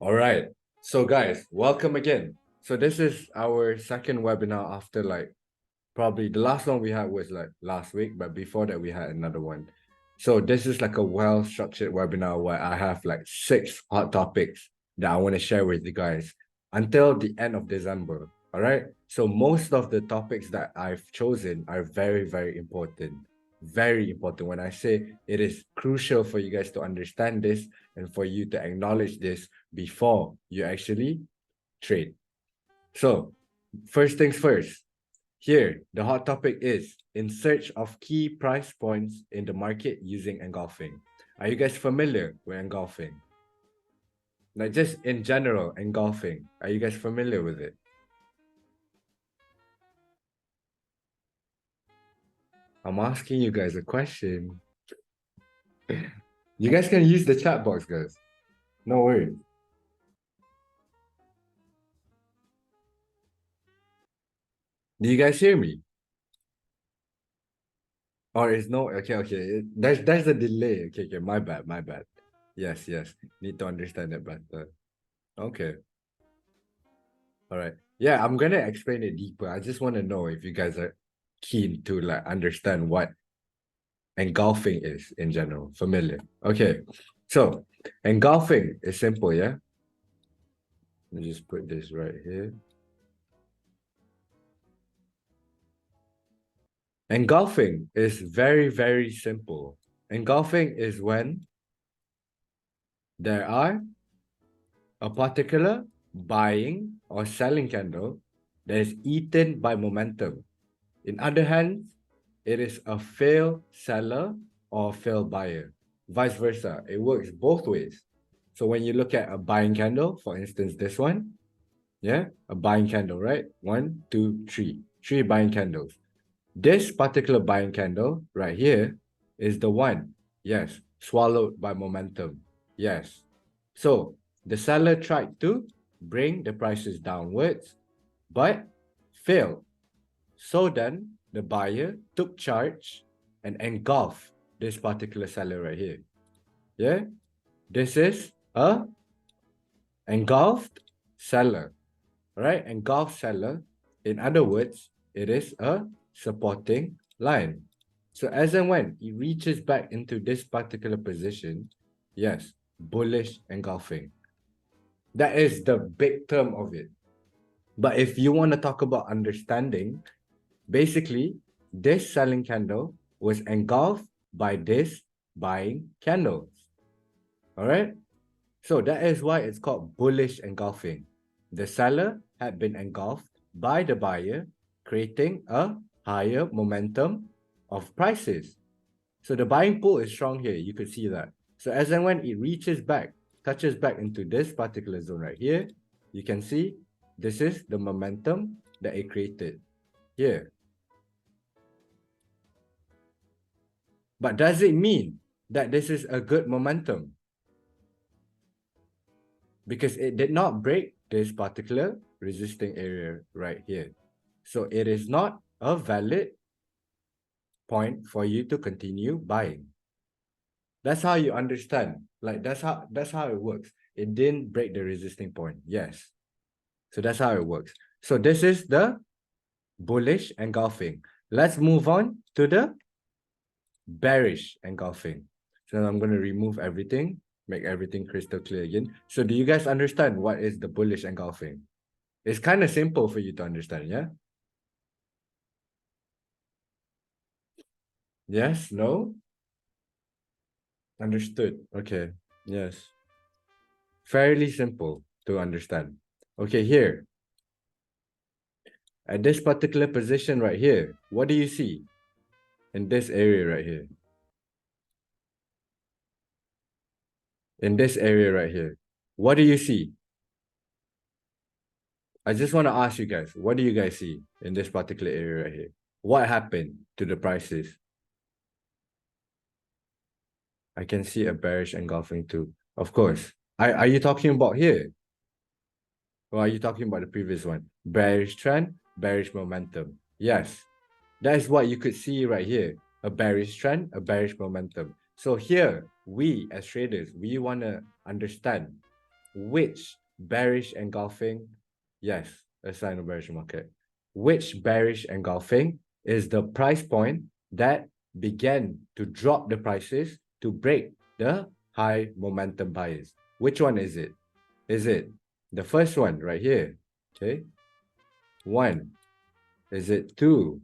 All right. So guys, welcome again. So this is our second webinar after probably the last one we had was last week, but before that we had another one. So this is like a well-structured webinar where I have 6 hot topics that I want to share with you guys until the end of December. All right. So most of the topics that I've chosen are very, very important. Very important. When I say it is crucial for you guys to understand this and for you to acknowledge this before you actually trade. So first things first, here, the hot topic is in search of key price points in the market using engulfing. Are you guys familiar with engulfing? Like just in general, engulfing. Are you guys familiar with it? I'm asking you guys a question. You guys can use the chat box, guys. No worries. Do you guys hear me? Or is no okay. There's a delay. Okay, my bad. Yes. Need to understand it better. Okay. All right. Yeah, I'm gonna explain it deeper. I just want to know if you guys are keen to understand what engulfing is in general, familiar. Okay. So engulfing is simple, yeah? Let me just put this right here. Engulfing is very, very simple. Engulfing is when there are a particular buying or selling candle that is eaten by momentum. In other hands, it is a failed seller or failed buyer. Vice versa, it works both ways. So when you look at a buying candle, for instance, this one, yeah, a buying candle, right? 1, 2, 3, 3 buying candles. This particular buying candle right here is the one, yes, swallowed by momentum, yes. So the seller tried to bring the prices downwards, but failed. So then the buyer took charge and engulfed this particular seller right here. Yeah, this is a engulfed seller, right? Engulfed seller. In other words, it is a supporting line. So as and when it reaches back into this particular position, yes, bullish engulfing. That is the big term of it. But if you want to talk about understanding, basically, this selling candle was engulfed by this buying candles. All right. So that is why it's called bullish engulfing. The seller had been engulfed by the buyer, creating a higher momentum of prices. So the buying pull is strong here. You could see that. So as and when it reaches back, touches back into this particular zone right here, you can see this is the momentum that it created here. But does it mean that this is a good momentum? Because it did not break this particular resisting area right here. So it is not a valid point for you to continue buying. That's how you understand. Like that's how it works. It didn't break the resisting point. Yes. So that's how it works. So this is the bullish engulfing. Let's move on to the bearish engulfing. So I'm going to remove everything, make everything crystal clear again. So do you guys understand what is the bullish engulfing? It's kind of simple for you to understand, yeah? Yes, no? Understood. Okay. Yes. Fairly simple to understand. Okay, here. At this particular position right here, what do you see in this area right here? In this area right here, what do you see? I just want to ask you guys, what do you guys see in this particular area right here? What happened to the prices? I can see a bearish engulfing too. Of course. Are you talking about here? Or are you talking about the previous one? Bearish trend, bearish momentum. Yes. That is what you could see right here. A bearish trend, a bearish momentum. So here, we as traders, we want to understand which bearish engulfing, yes, a sign of bearish market. Which bearish engulfing is the price point that began to drop the prices to break the high momentum buyers? Which one is it? Is it the first one right here? Okay. 1. Is it 2?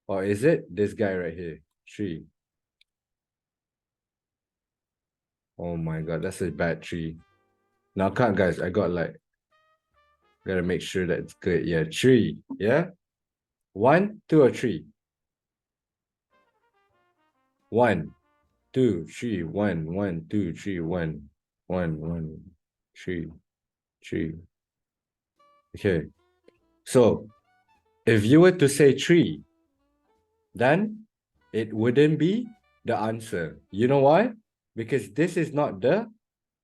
Or is it this guy right here? 3. Oh my god, that's a bad 3. Now count, guys. I got like, gotta make sure that it's good. Yeah, 3. Yeah. 1, 2, or 3? 1, 2, 3. 1, 1, 2, 3. 1, 1, 1, 3, 3. Okay. So if you were to say 3, then it wouldn't be the answer. You know why? Because this is not the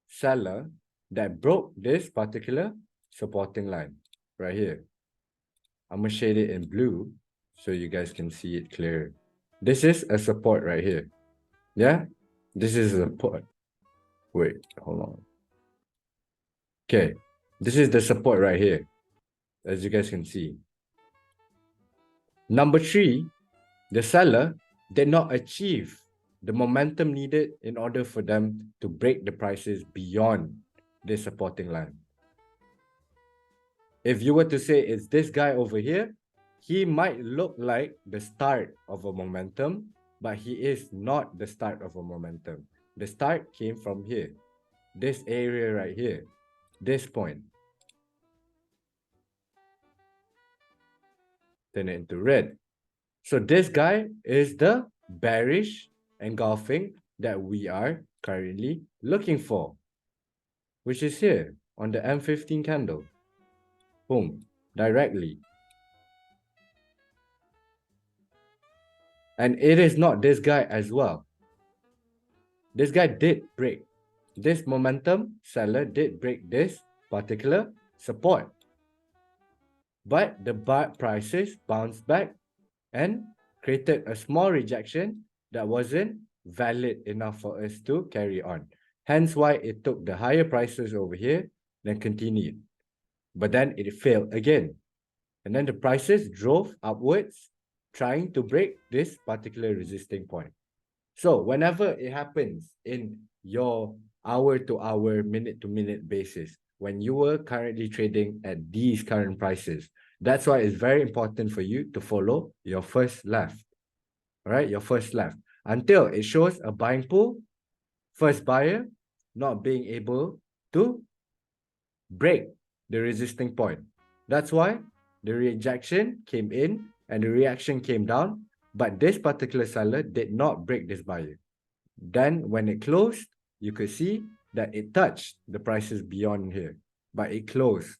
seller that broke this particular supporting line right here. I'm gonna shade it in blue so you guys can see it clear. This is a support right here. Yeah, this is a support. Wait, hold on. Okay, this is the support right here, as you guys can see. Number 3, the seller did not achieve the momentum needed in order for them to break the prices beyond this supporting line. If you were to say it's this guy over here, he might look like the start of a momentum, but he is not the start of a momentum. The start came from here, this area right here, this point. Turn it into red. So this guy is the bearish engulfing that we are currently looking for, which is here on the M15 candle. Boom, directly. And it is not this guy as well. This guy did break. This momentum seller did break this particular support. But the prices bounced back and created a small rejection that wasn't valid enough for us to carry on. Hence why it took the higher prices over here, then continued. But then it failed again. And then the prices drove upwards, trying to break this particular resisting point. So whenever it happens in your hour-to-hour, minute-to-minute basis, when you were currently trading at these current prices, that's why it's very important for you to follow your first left. All right, your first left. Until it shows a buying pool, first buyer not being able to break the resisting point. That's why the rejection came in and the reaction came down, but this particular seller did not break this buyer. Then when it closed, you could see that it touched the prices beyond here, but it closed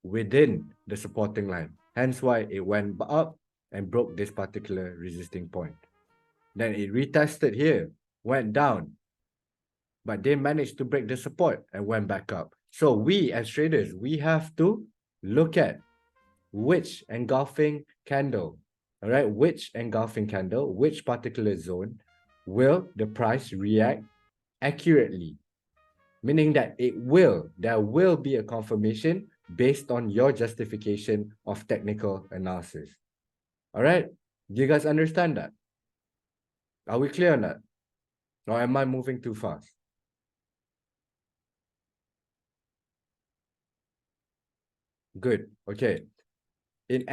within the supporting line. Hence why it went up and broke this particular resisting point. Then it retested here, went down, but they managed to break the support and went back up. So we as traders, we have to look at which engulfing candle, all right, which engulfing candle, which particular zone will the price react accurately, meaning that there will be a confirmation based on your justification of technical analysis. All right, do you guys understand that? Are we clear on that? Or am I moving too fast? Good. Okay. In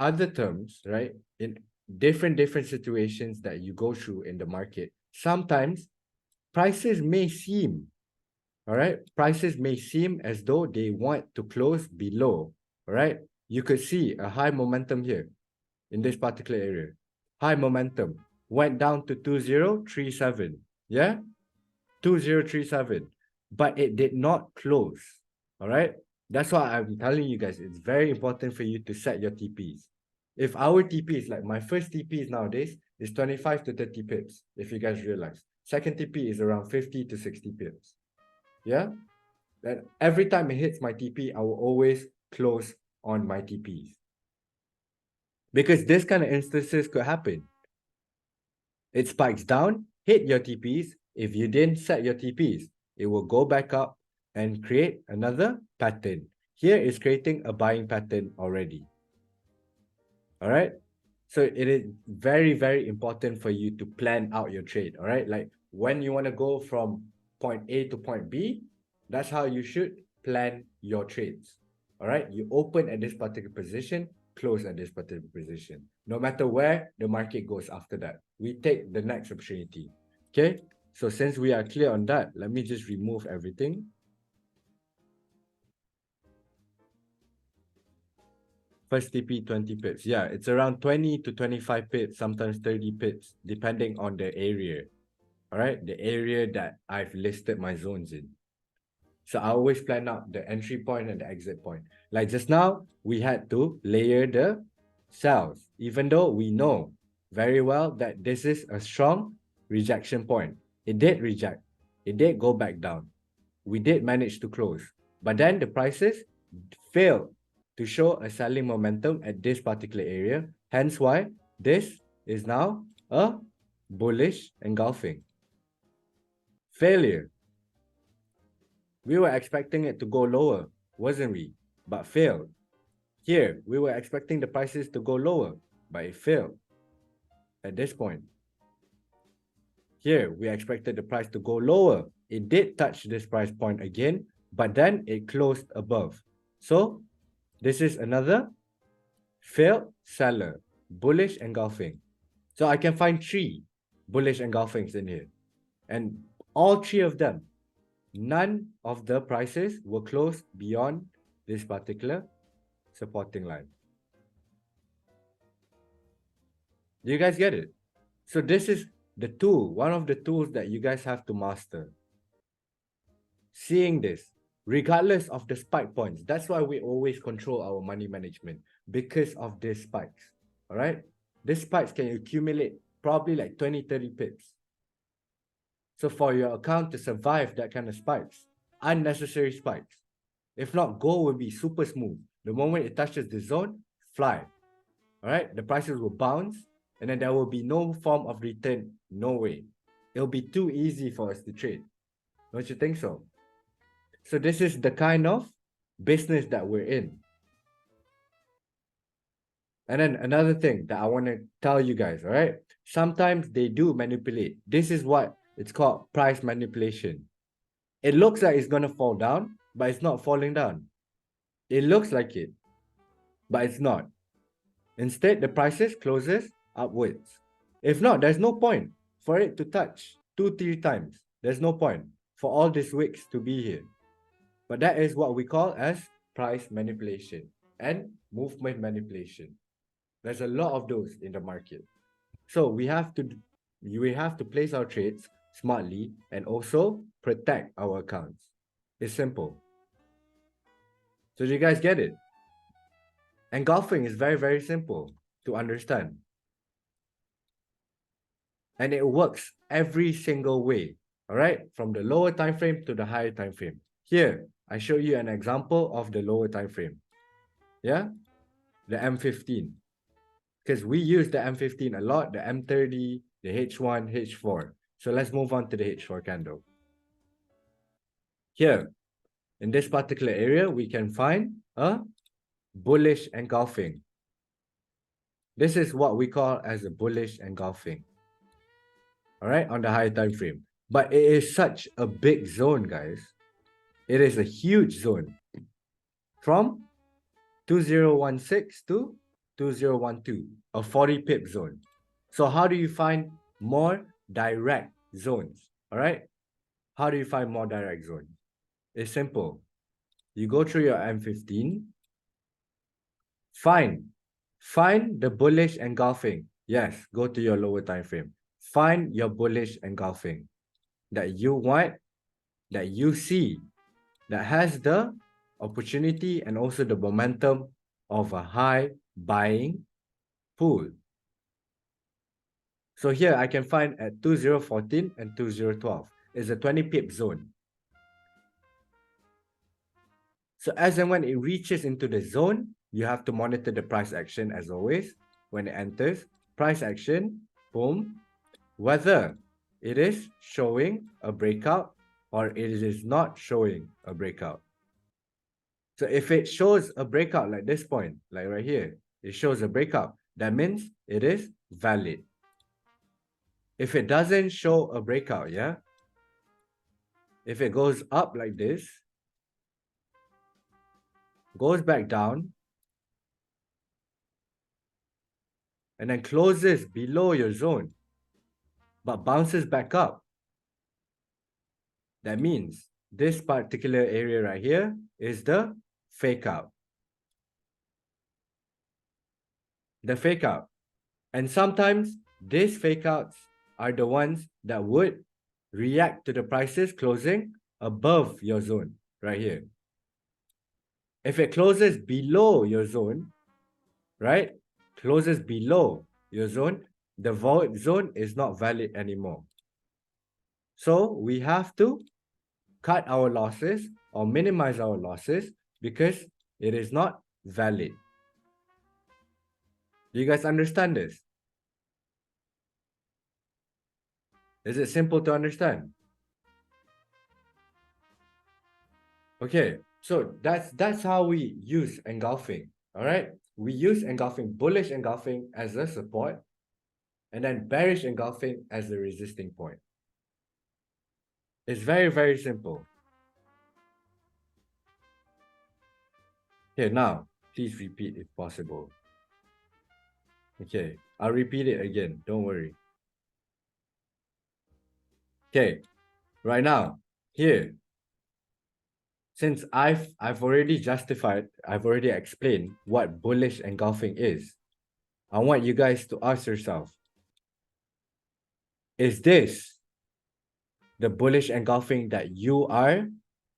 other terms, right? In different situations that you go through in the market, sometimes prices may seem, all right? Prices may seem as though they want to close below, all right? You could see a high momentum here in this particular area. High momentum went down to 2037. Yeah? 2037. But it did not close. All right? That's why I'm telling you guys, it's very important for you to set your TPs. If our TPs, like my first TP nowadays, is 25 to 30 pips, if you guys realize. Second TP is around 50 to 60 pips. Yeah? And every time it hits my TP, I will always close on my TPs. Because this kind of instances could happen. It spikes down, hit your TPs, if you didn't set your TPs, it will go back up and create another pattern. Here is creating a buying pattern already. All right. So it is very, very important for you to plan out your trade. All right. Like when you want to go from point A to point B, that's how you should plan your trades. All right. You open at this particular position, close at this particular position. No matter where the market goes after that, we take the next opportunity. Okay. So since we are clear on that, let me just remove everything. First TP 20 pips. Yeah, it's around 20 to 25 pips, sometimes 30 pips, depending on the area. All right, the area that I've listed my zones in. So I always plan out the entry point and the exit point. Like just now, we had to layer the cells, even though we know very well that this is a strong rejection point. It did reject. It did go back down. We did manage to close. But then the prices failed to show a selling momentum at this particular area. Hence why this is now a bullish engulfing. Failure. We were expecting it to go lower, wasn't we? But failed. Here, we were expecting the prices to go lower, but it failed at this point. Here, we expected the price to go lower. It did touch this price point again, but then it closed above. So, this is another failed seller, bullish engulfing. So I can find 3 bullish engulfings in here. And all 3 of them, none of the prices were closed beyond this particular supporting line. Do you guys get it? So this is the tool, one of the tools that you guys have to master. Seeing this, regardless of the spike points. That's why we always control our money management, because of these spikes. All right. These spikes can accumulate probably like 20, 30 pips. So for your account to survive that kind of spikes, unnecessary spikes. If not, gold will be super smooth. The moment it touches the zone, fly. All right. The prices will bounce and then there will be no form of return. No way. It'll be too easy for us to trade. Don't you think so? So this is the kind of business that we're in. And then another thing that I want to tell you guys, all right? Sometimes they do manipulate. This is what it's called price manipulation. It looks like it's going to fall down, but it's not falling down. It looks like it, but it's not. Instead, the prices closes upwards. If not, there's no point for it to touch 2-3 times. There's no point for all these wicks to be here. But that is what we call as price manipulation and movement manipulation. There's a lot of those in the market. So we have to place our trades smartly and also protect our accounts. It's simple. So do you guys get it? Engulfing is very, very simple to understand. And it works every single way. All right, from the lower time frame to the higher time frame. Here, I show you an example of the lower time frame. Yeah, the M15. Because we use the M15 a lot, the M30, the H1, H4. So let's move on to the H4 candle. Here, in this particular area, we can find a bullish engulfing. This is what we call as a bullish engulfing. All right, on the higher time frame. But it is such a big zone, guys. It is a huge zone. From 2016 to 2012, a 40 pip zone. So how do you find more direct zones? All right. How do you find more direct zones? It's simple. You go through your M15. Find the bullish engulfing. Yes, go to your lower time frame. Find your bullish engulfing that you want, that you see, that has the opportunity and also the momentum of a high buying pool. So here I can find at 2014 and 2012 is a 20 pip zone. So as and when it reaches into the zone, you have to monitor the price action as always. When it enters, price action, boom, whether it is showing a breakout or it is not showing a breakout. So if it shows a breakout like this point, like right here, it shows a breakout, that means it is valid. If it doesn't show a breakout, yeah, if it goes up like this, goes back down, and then closes below your zone, but bounces back up, that means this particular area right here is the fake out. The fake out. And sometimes these fake outs are the ones that would react to the prices closing above your zone right here. If it closes below your zone, right? Closes below your zone, the zone is not valid anymore. So we have to cut our losses or minimize our losses because it is not valid. Do you guys understand this? Is it simple to understand? Okay, so that's how we use engulfing. All right, we use engulfing, bullish engulfing as a support, and then bearish engulfing as the resisting point. It's very, very simple. Okay, now please repeat if possible. Okay, I'll repeat it again. Don't worry. Okay, right now, here, since I've already justified, I've already explained what bullish engulfing is, I want you guys to ask yourself, is this the bullish engulfing that you are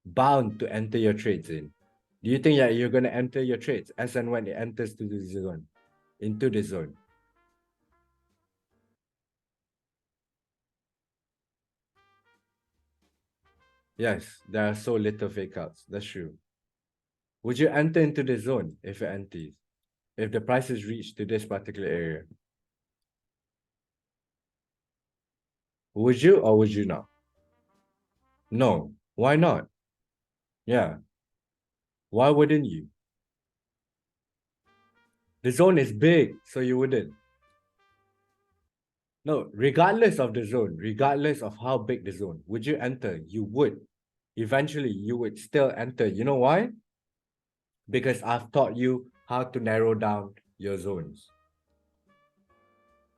bound to enter your trades in? Do you think that you're going to enter your trades as and when it enters to the zone, into the zone? Yes, there are so little fake outs. That's true. Would you enter into the zone if it enters? If the prices reach to this particular area? Would you or would you not? No. Why not? Yeah. Why wouldn't you? The zone is big, so you wouldn't. No, regardless of the zone, regardless of how big the zone, would you enter? You would. Eventually, you would still enter. You know why? Because I've taught you how to narrow down your zones.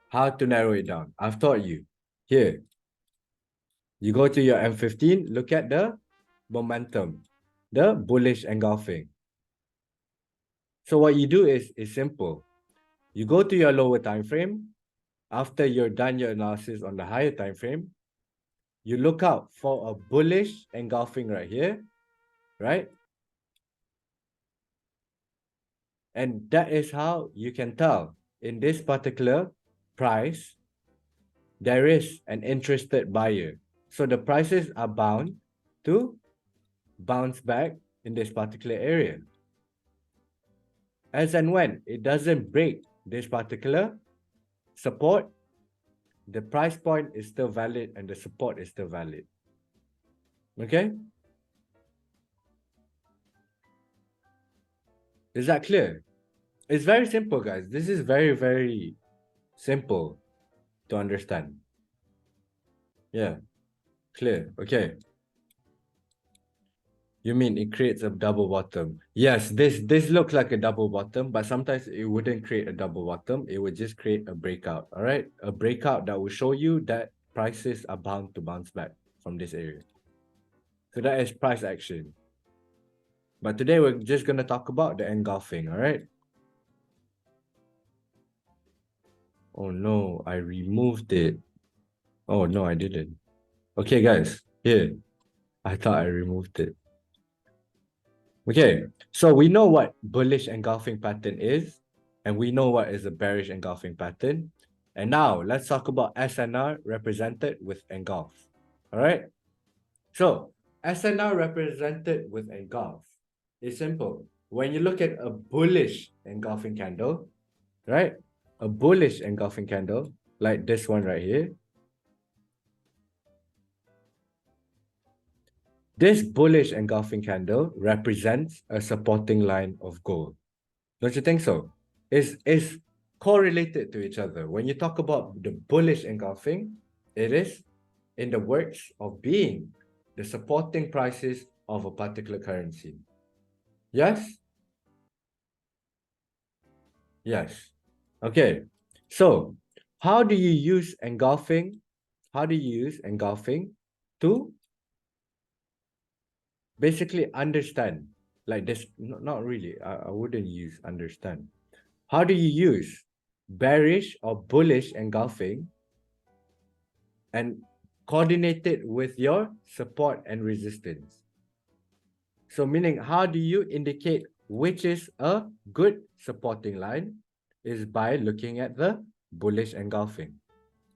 How to narrow it down. I've taught you. Here, you go to your M15, look at the momentum, the bullish engulfing. So what you do is simple. You go to your lower time frame. After you're done your analysis on the higher time frame, you look out for a bullish engulfing right here, right? And that is how you can tell in this particular price, there is an interested buyer. So the prices are bound to bounce back in this particular area. As and when it doesn't break this particular support, the price point is still valid and the support is still valid. Okay? Is that clear? It's very simple, guys. This is very, very simple to understand. Yeah, clear. Okay. You mean it creates a double bottom? Yes, this looks like a double bottom, but sometimes it wouldn't create a double bottom. It would just create a breakout. All right, a breakout that will show you that prices are bound to bounce back from this area. So that is price action. But today we're just gonna talk about the engulfing. All right. Oh no, I removed it. Oh no, I didn't. Okay, guys, here. I thought I removed it. Okay, so we know what bullish engulfing pattern is, and we know what is a bearish engulfing pattern. And now let's talk about SNR represented with engulf. All right. So SNR represented with engulf is simple. When you look at a bullish engulfing candle, right? A bullish engulfing candle like this one right here. This bullish engulfing candle represents a supporting line of gold. Don't you think so? Is correlated to each other. When you talk about the bullish engulfing, it is in the works of being the supporting prices of a particular currency. Yes? Yes. Okay. So, how do you use engulfing? How do you use engulfing to basically understand? Like this, not really. I wouldn't use understand. How do you use bearish or bullish engulfing and coordinate it with your support and resistance? So meaning, how do you indicate which is a good supporting line? Is by looking at the bullish engulfing.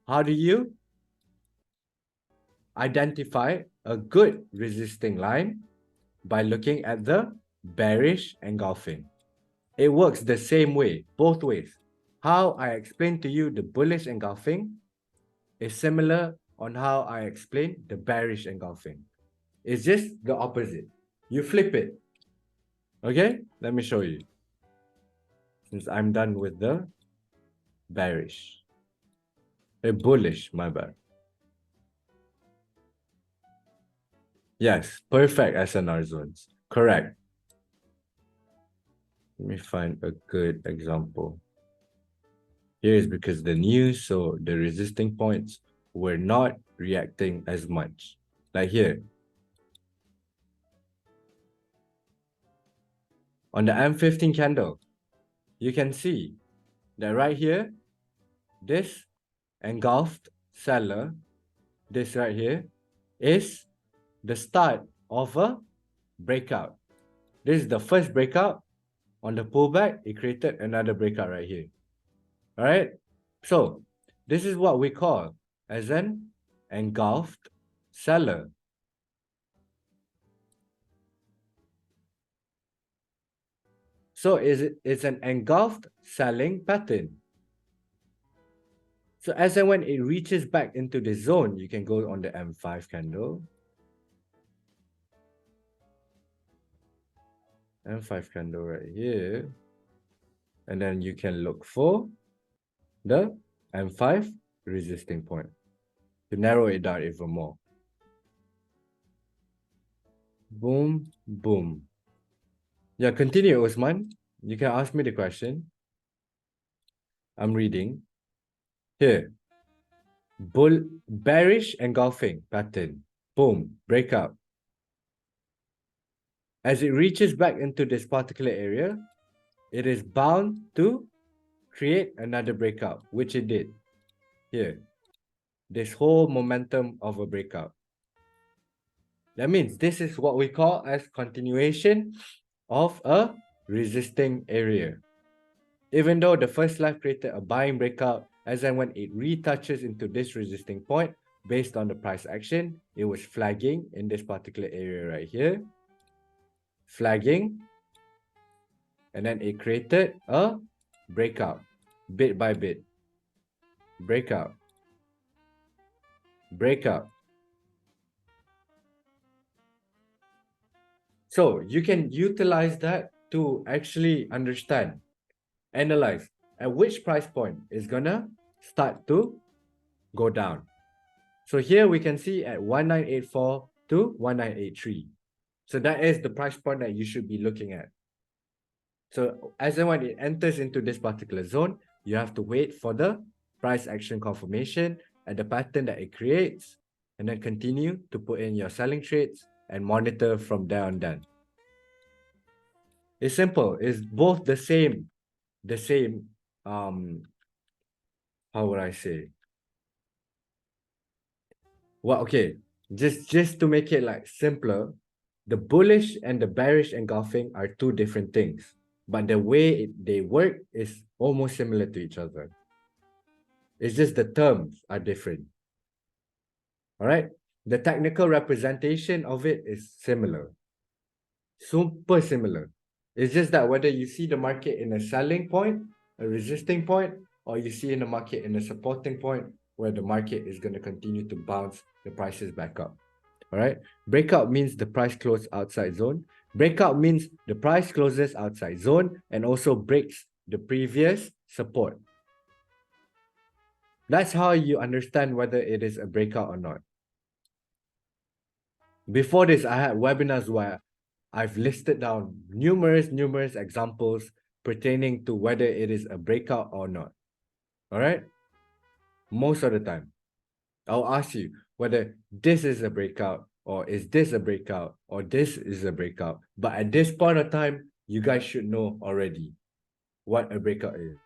How do you identify a good resisting line? By looking at the bearish engulfing. It works the same way, both ways. How I explained to you the bullish engulfing is similar on how I explain the bearish engulfing. It's just the opposite. You flip it. Okay, let me show you. Since I'm done with the bearish. Bullish, my bad. Yes, perfect SNR zones. Correct. Let me find a good example. Here is because the news, so the resisting points were not reacting as much. Like here. On the M15 candle, you can see that right here, this engulfed seller, this right here, is the start of a breakout. This is the first breakout. On the pullback, it created another breakout right here. All right. So this is what we call as an engulfed seller. So it's an engulfed selling pattern. So as and when it reaches back into the zone, you can go on the M5 candle. M5 candle right here. And then you can look for the M5 resisting point to narrow it down even more. Boom, boom. Yeah, continue, Usman. You can ask me the question. I'm reading. Here. Bearish engulfing pattern. Boom, breakout. As it reaches back into this particular area, it is bound to create another breakout, which it did. Here. This whole momentum of a breakout. That means this is what we call as continuation of a resisting area. Even though the first life created a buying breakout, as and when it retouches into this resisting point, based on the price action, it was flagging in this particular area right here. Flagging. And then it created a breakout, bit by bit. Breakout. Breakout. So you can utilize that to actually understand, analyze at which price point is gonna start to go down. So here we can see at 1984 to 1983. So that is the price point that you should be looking at. So as and when it enters into this particular zone, you have to wait for the price action confirmation and the pattern that it creates, and then continue to put in your selling trades and monitor from there on down. It's simple. It's both the same, how would I say? Well, okay, just to make it like simpler, the bullish and the bearish engulfing are two different things, but the way they work is almost similar to each other. It's just the terms are different. All right, the technical representation of it is similar, super similar. It's just that whether you see the market in a selling point, a resisting point, or you see in the market in a supporting point where the market is going to continue to bounce the prices back up. All right. Breakout means the price closed outside zone. Breakout means the price closes outside zone and also breaks the previous support. That's how you understand whether it is a breakout or not. Before this, I had webinars where I've listed down numerous examples pertaining to whether it is a breakout or not. All right. Most of the time, I'll ask you whether this is a breakout or is this a breakout or this is a breakout. But at this point of time, you guys should know already what a breakout is.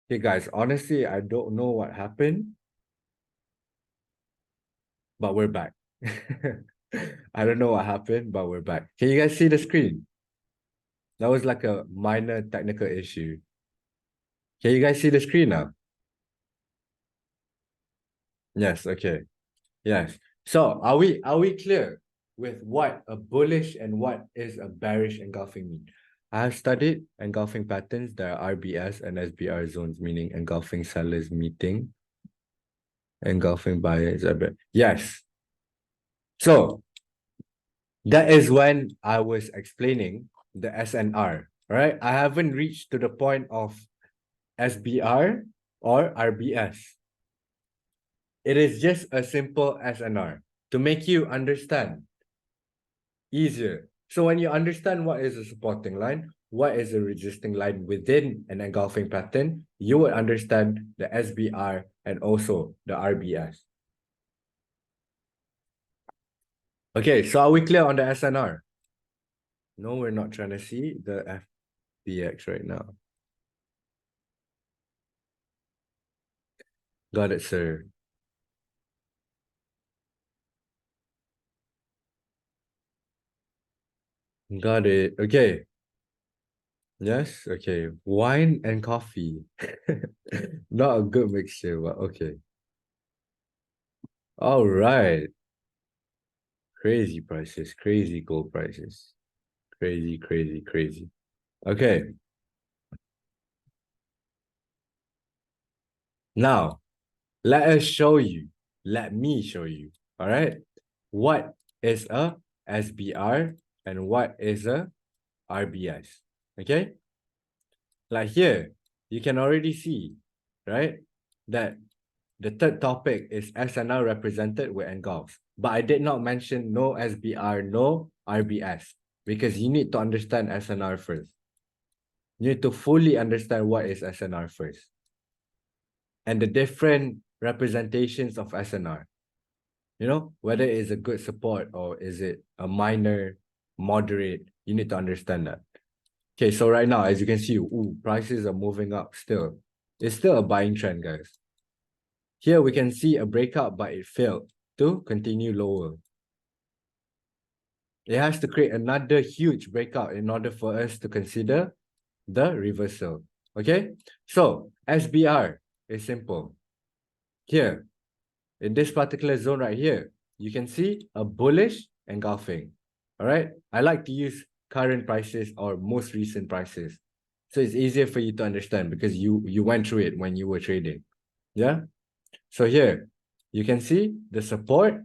Hey guys, honestly, I don't know what happened, but we're back. I don't know what happened, but we're back. Can you guys see the screen? That was like a minor technical issue. Can you guys see the screen now? Yes, okay. Yes. So are we clear with what a bullish and what is a bearish engulfing mean? I have studied engulfing patterns. There are RBS and SBR zones, meaning engulfing sellers meeting, engulfing buyers. Yes. So that is when I was explaining the SNR, right? I haven't reached to the point of SBR or RBS. It is just a simple SNR to make you understand easier. So when you understand what is a supporting line, what is a resisting line within an engulfing pattern, you will understand the SBR and also the RBS. Okay, so are we clear on the SNR? No, we're not trying to see the FBX right now. Got it, sir. Got it. Okay. Yes, okay. Wine and coffee. Not a good mixture, but okay. All right. Crazy prices, crazy gold prices. Crazy, crazy, crazy. Okay. Now, let us show you. Let me show you. All right. What is a SBR and what is a RBS? Okay. Like here, you can already see, right, that the third topic is SNR represented with engulfs. But I did not mention no SBR, no RBS, because you need to understand SNR first. You need to fully understand what is SNR first and the different representations of SNR. You know, whether it's a good support or is it a minor, moderate, you need to understand that. Okay, so right now, as you can see, ooh, prices are moving up still. It's still a buying trend, guys. Here we can see a breakout, but it failed to continue lower. It has to create another huge breakout in order for us to consider the reversal. Okay, so SBR is simple. Here, in this particular zone right here, you can see a bullish engulfing. All right, I like to use current prices or most recent prices. So it's easier for you to understand because you went through it when you were trading. Yeah. So here, you can see the support,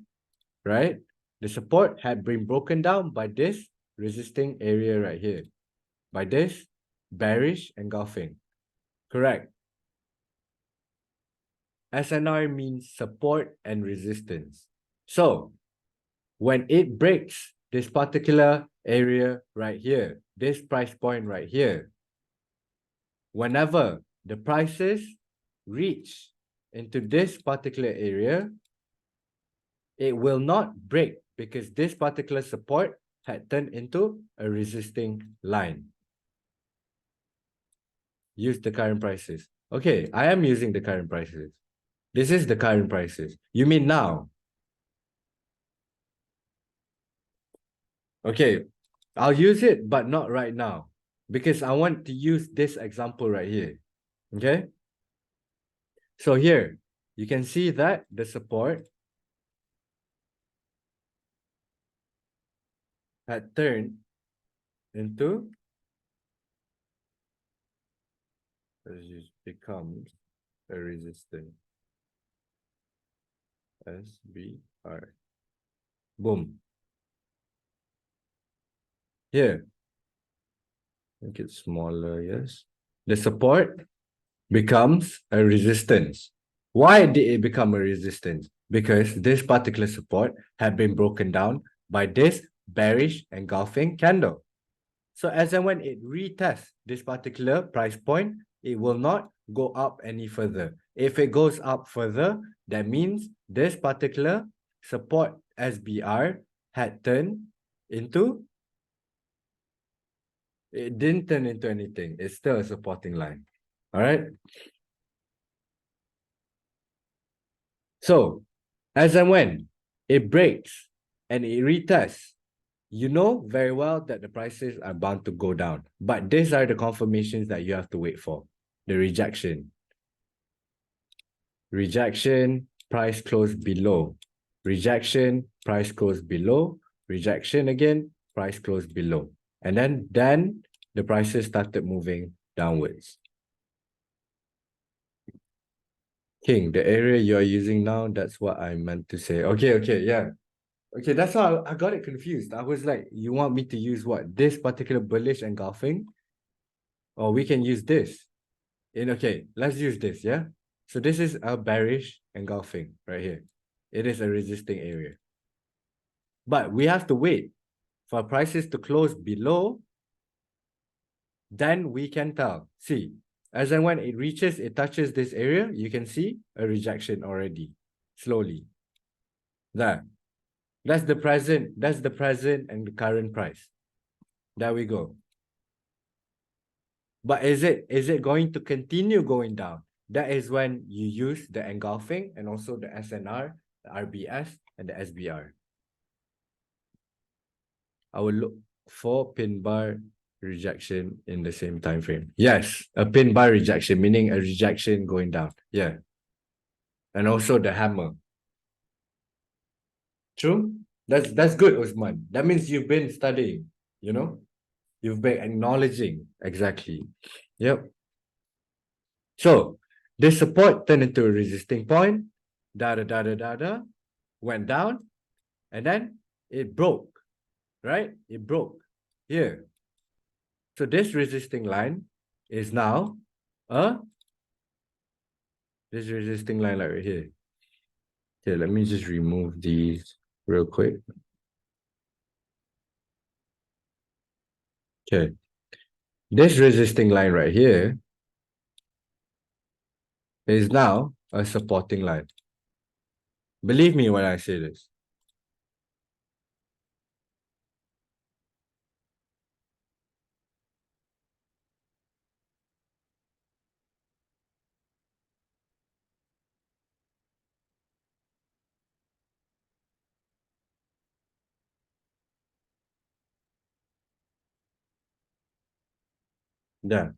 right? The support had been broken down by this resisting area right here. By this bearish engulfing. Correct. SNR means support and resistance. So when it breaks this particular area right here, this price point right here, whenever the prices reach into this particular area, it will not break because this particular support had turned into a resisting line. Use the current prices. Okay, I am using the current prices. This is the current prices. You mean now? Okay, I'll use it, but not right now because I want to use this example right here. Okay, so here you can see that the support had turned into becomes a resistance. SBR. Boom. Here. Make it smaller, yes. The support becomes a resistance. Why did it become a resistance? Because this particular support had been broken down by this bearish engulfing candle. So as and when it retests this particular price point, it will not go up any further. If it goes up further, that means this particular support SBR had turned into, it didn't turn into anything. It's still a supporting line. All right. So as and when it breaks and it retests, you know very well that the prices are bound to go down. But these are the confirmations that you have to wait for. The rejection. Rejection, price close below. Rejection, price close below. Rejection again, price close below. And then the prices started moving downwards. King, the area you are using now, that's what I meant to say. Okay, yeah. Okay, that's why I got it confused. I was like, you want me to use what? This particular bullish engulfing? Or we can use this. Okay, let's use this, yeah? So this is a bearish engulfing right here. It is a resisting area. But we have to wait for prices to close below. Then we can tell. See, as and when it touches this area, you can see a rejection already, slowly. There. That's the present and the current price. There we go. But is it going to continue going down? That is when you use the engulfing and also the SNR, the RBS, and the SBR. I will look for pin bar rejection in the same time frame. Yes, a pin bar rejection, meaning a rejection going down. Yeah. And also the hammer. True? That's good, Usman. That means you've been studying, you know? You've been acknowledging. Exactly. Yep. So this support turned into a resisting point, went down, and then it broke, right? It broke here. So this resisting line is now this resisting line right here. Okay, let me just remove these real quick. Okay. This resisting line right here is now a supporting line. Believe me when I say this. Yeah.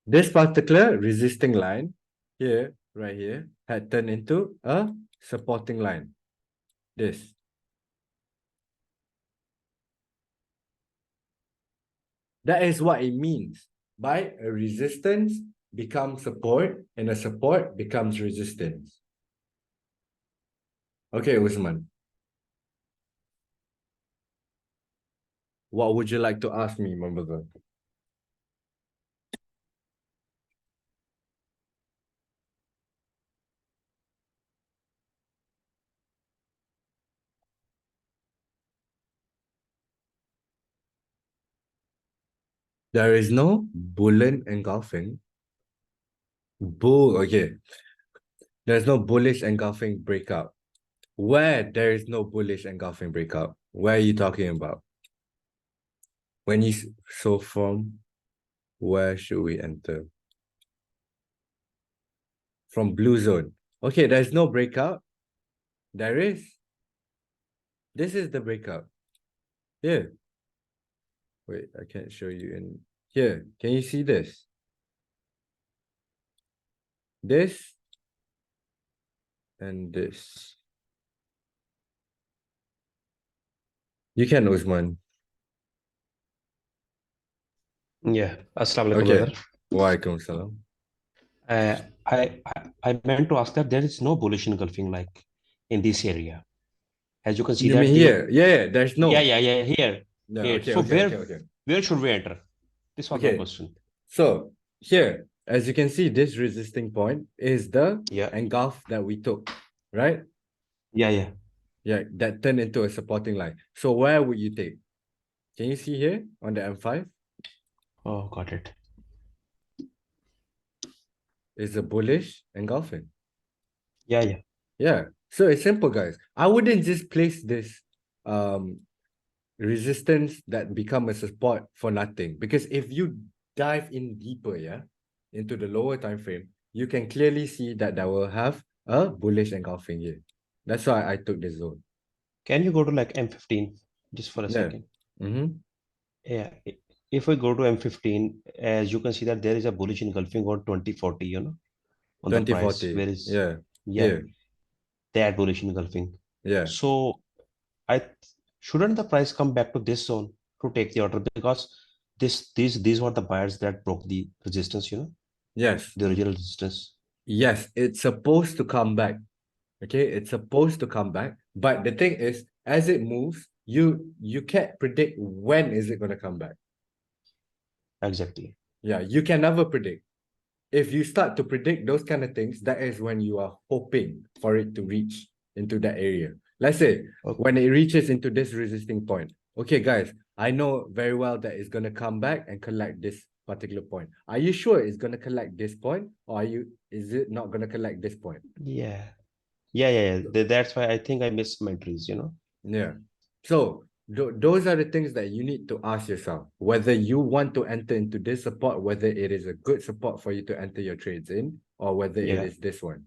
This particular resisting line here, right here, had turned into a supporting line. This. That is what it means by a resistance becomes support and a support becomes resistance. Okay, Usman. What would you like to ask me, my brother? There is no bullish engulfing. Okay. There's no bullish engulfing breakout. Where there is no bullish engulfing breakout? Where are you talking about? When you so from where should we enter? From blue zone. Okay, there's no breakout. There is. This is the breakout. Here. Wait, I can't show you in here. Can you see this? This and this. You can, Usman. Yeah. Assalamu alaikum, Okay. brother. Walaikum salam. I meant to ask that there is no bullish engulfing like in this area. As you can see You mean that the here? Yeah, there's no. here No, here. okay, So okay, okay, okay. where should we enter? This was my Okay, question. so here, as you can see, this resisting point is the Yeah, engulf that we took, right? yeah. Yeah, that turned into a supporting line. So where would you take? Can you see here on the M5? Oh, got it. Is a bullish engulfing. Yeah. Yeah. So it's simple, guys. I wouldn't just place this um resistance that become a support for nothing. Because if you dive in deeper, yeah, into the lower time frame, you can clearly see that will have a bullish engulfing here. That's why I took this zone. Can you go to like M15 just for a Yeah. second? Mm-hmm. Yeah. If we go to M15, as you can see that there is a bullish engulfing on 2040, on the price. 2040. Where is, Yeah. yeah, Here. that bullish engulfing. Yeah. So I shouldn't the price come back to this zone to take the order because these were the buyers that broke the resistance, Yes. the original resistance. Yes. It's supposed to come back. Okay. It's supposed to come back. But the thing is, as it moves, you can't predict when is it going to come back. Exactly. Yeah. You can never predict. If you start to predict those kind of things, that is when you are hoping for it to reach into that area. Let's say Okay. when it reaches into this resisting point. Okay, guys, I know very well that it's going to come back and collect this particular point. Are you sure it's going to collect this point, or is it not going to collect this point? Yeah. Yeah. That's why I think I missed some entries. Yeah. So those are the things that you need to ask yourself, whether you want to enter into this support, whether it is a good support for you to enter your trades in, or whether it Yeah. is this one.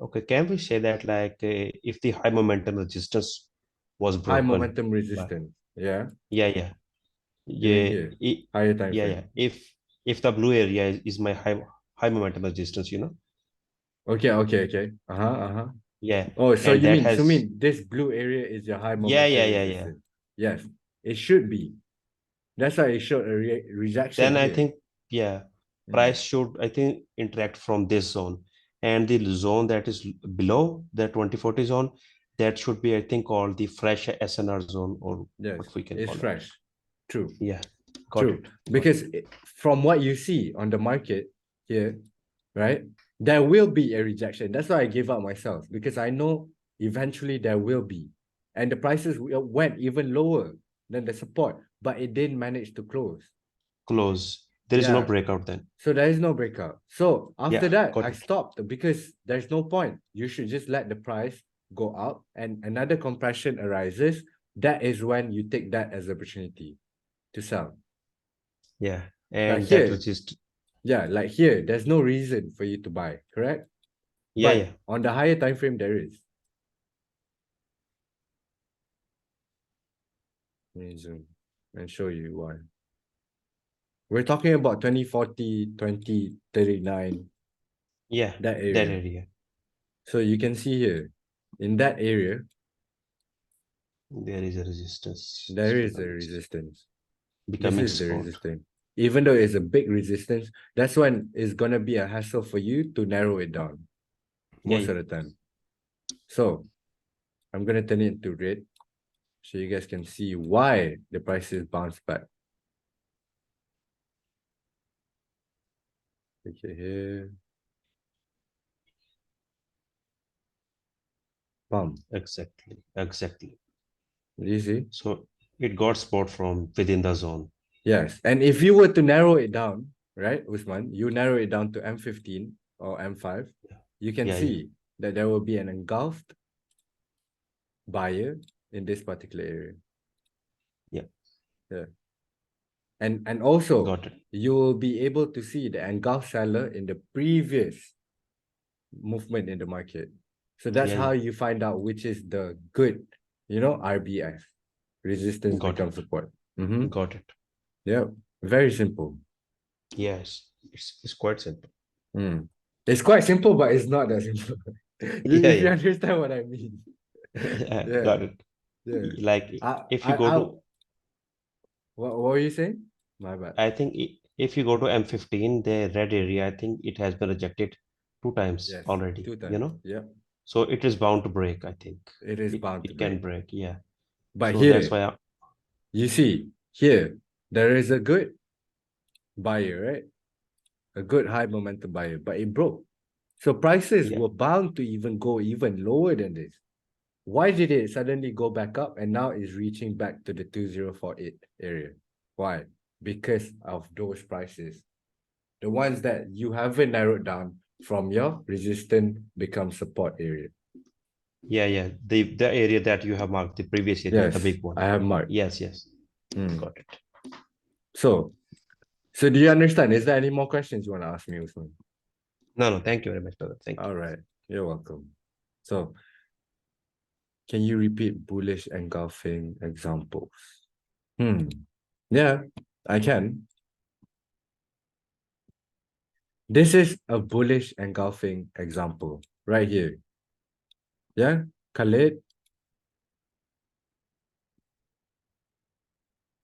Okay. Can we say that like if the high momentum resistance was High broken momentum by resistance. Yeah. yeah. You mean Yeah. here? Higher time Yeah. frame. If the blue area is my high momentum resistance. Okay. Uh-huh. Yeah. Oh, so And you that mean has this blue area is your high momentum yeah. resistance? Yes, it should be. That's why it showed a rejection Then I here. think, yeah, Mm. price should, I think, interact from this zone. And the zone that is below the 2040 zone, that should be, I think, called the fresh SNR zone or Yes, what we can it's call it. fresh. True. Yeah, got True. it. Got it. Because from what you see on the market here, right, there will be a rejection. That's why I gave up myself because I know eventually there will be. And the prices went even lower than the support, but it didn't manage to close. Close. There is no Yeah. breakout then. So there is no breakout. So after Yeah, that, got I it. stopped because there's no point. You should just let the price go up and another compression arises. That is when you take that as opportunity to sell. Yeah. Like And that here, resist. yeah, like here, there's no reason for you to buy, correct? But Yeah. on the higher time frame, there is. Let me zoom and show you why. We're talking about 2040, 2039, Yeah. that That area. area. So you can see here, in that area, There is a resistance. It's there is a resistance. This becoming is the support. resistance. Even though it's a big resistance, that's when it's gonna be a hassle for you to narrow it down most Yeah. of the time. So I'm gonna turn it into red so you guys can see why the prices bounce back. Okay, here. Bum. Exactly. You see? So it got support from within the zone. Yes. And if you were to narrow it down, right, Usman, you narrow it down to M15 or M5, you can Yeah. see that there will be an engulfed buyer in this particular area. Yeah. Yeah. And also Got it. you will be able to see the engulfed seller in the previous movement in the market. So that's how Yeah. you find out which is the good, RBS, resistance Got become it. support. Mm-hmm. Got it. Yeah, very simple. Yes. It's quite simple. Mm. It's quite simple, but it's not that simple. Yeah. If you Yeah. understand what I mean. Yeah. Yeah, Got it. yeah. Like I, if you I, go I, to, what were you saying? My bad. I think if you go to M15, the red area, I think it has been rejected 2 times Yes, already, 2 times. Yep, So it is bound to break, I think. it is It bound to it can break. break, yeah. But So that's here, why you see, here, there is a good buyer, right? A good high momentum buyer, but it broke. So prices yeah. were bound to even go even lower than this. Why did it suddenly go back up and now is reaching back to the 2048 area? Why? Because of those prices. The ones that you haven't narrowed down from your resistance become support area. Yeah. The area that you have marked, the previous area, the Yes, big one. I have marked. Yes. Mm. Got it. So, so do you understand? Is there any more questions you want to ask me, Usman? No, thank you very much, brother. Thank you. All right, you're welcome. So, can you repeat bullish engulfing examples? Yeah, I can. This is a bullish engulfing example right here. Yeah, Khalid,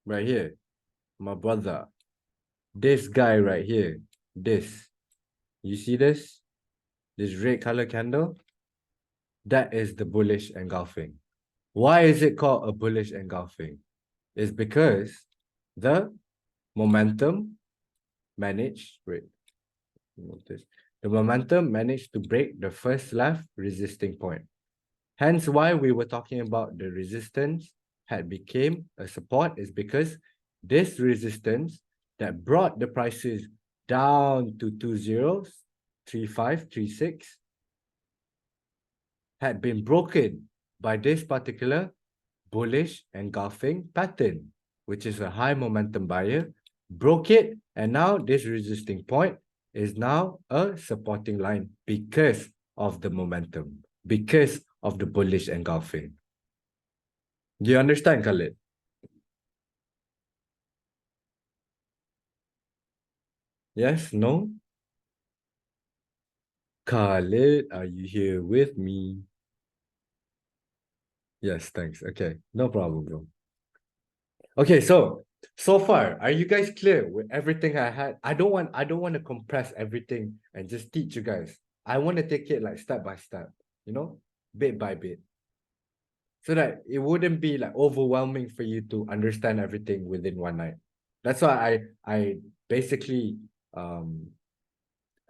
right here. My brother. This guy right here. This. You see this? This red color candle? That is the bullish engulfing. Why is it called a bullish engulfing? It's because the momentum managed, wait, notice, the momentum managed to break the first left resisting point. Hence why we were talking about the resistance had became a support is because this resistance that brought the prices down to 203536 had been broken by this particular bullish engulfing pattern, which is a high momentum buyer, broke it, and now this resisting point is now a supporting line because of the momentum, because of the bullish engulfing. Do you understand, Khalid? Yes? No? Khalid, are you here with me? Yes, thanks. Okay, no problem, bro. Okay, so far, are you guys clear with everything I had? I don't want to compress everything and just teach you guys. I want to take it like step by step, bit by bit. So that it wouldn't be like overwhelming for you to understand everything within one night. That's why I basically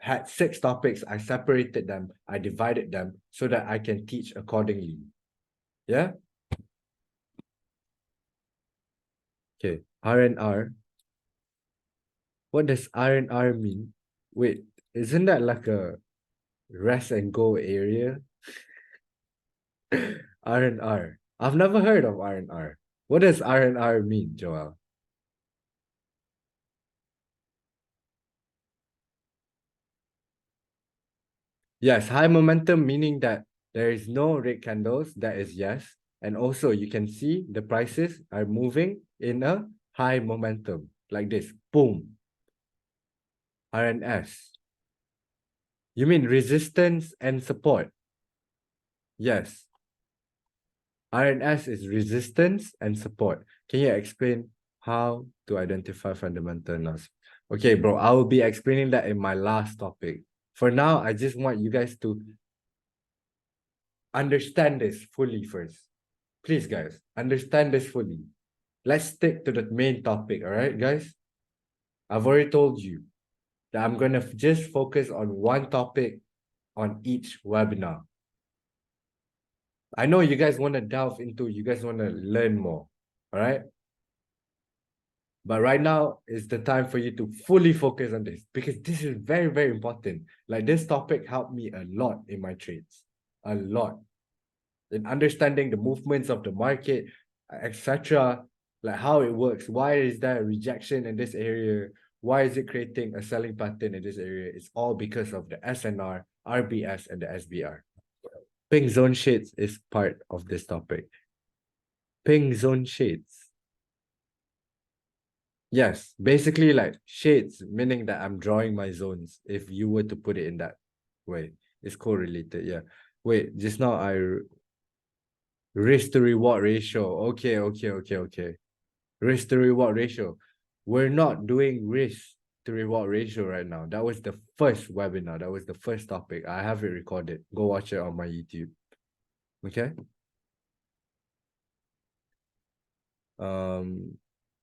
had 6 topics. I separated them, I divided them so that I can teach accordingly. Yeah? Okay, R&R. What does R&R mean? Wait, isn't that like a rest and go area? R&R. I've never heard of R&R. What does R&R mean, Joel? Yes, high momentum meaning that there is no red candles. That is yes. And also you can see the prices are moving in a high momentum like this. Boom. RNS. You mean resistance and support? Yes. RNS is resistance and support. Can you explain how to identify fundamental analysis? Okay, bro, I will be explaining that in my last topic. For now, I just want you guys to understand this fully first. Please, guys, understand this fully. Let's stick to the main topic, all right, guys? I've already told you that I'm going to just focus on one topic on each webinar. I know you guys want to delve into, you guys want to learn more, all right? But right now is the time for you to fully focus on this because this is very, very important. Like this topic helped me a lot in my trades, a lot. In understanding the movements of the market, etc., like how it works. Why is there a rejection in this area? Why is it creating a selling pattern in this area? It's all because of the SNR, RBS, and the SBR. Pink zone shades is part of this topic. Pink zone shades. Yes, basically like shades, meaning that I'm drawing my zones. If you were to put it in that way, it's correlated. Yeah. Wait, just now risk to reward ratio. Okay. Risk to reward ratio. We're not doing risk to reward ratio right now. That was the first webinar. That was the first topic. I have it recorded. Go watch it on my YouTube. Okay.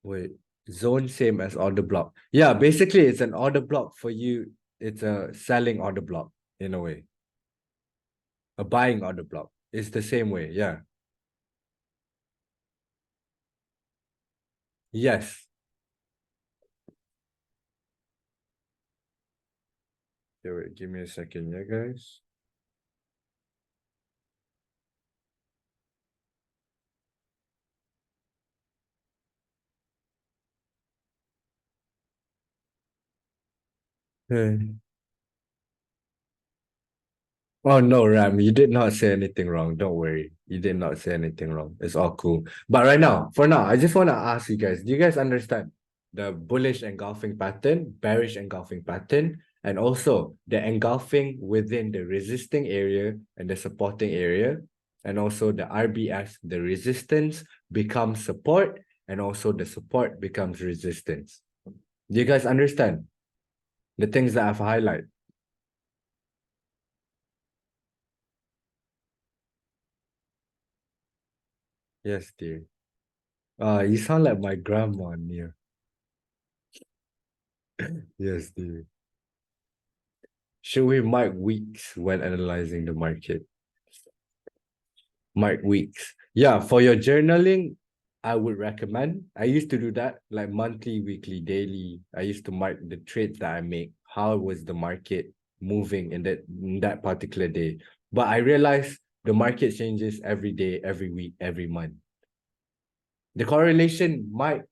Wait. Zone same as order block. Yeah, basically it's an order block for you. It's a selling order block in a way. A buying order block. It's the same way. Yeah. Yes. Okay, wait, give me a second, yeah, guys. Okay. Oh no, Ram, you did not say anything wrong. Don't worry. You did not say anything wrong. It's all cool. But right now, for now, I just want to ask you guys, do you guys understand the bullish engulfing pattern, bearish engulfing pattern, and also the engulfing within the resisting area and the supporting area, and also the RBS, the resistance becomes support, and also the support becomes resistance. Do you guys understand the things that I've highlighted? Yes, dear. You sound like my grandma, Nia. Yes, dear. Should we mark weeks when analyzing the market? Mark weeks. Yeah, for your journaling, I would recommend. I used to do that like monthly, weekly, daily. I used to mark the trades that I make. How was the market moving in that particular day? But I realized the market changes every day, every week, every month. The correlation might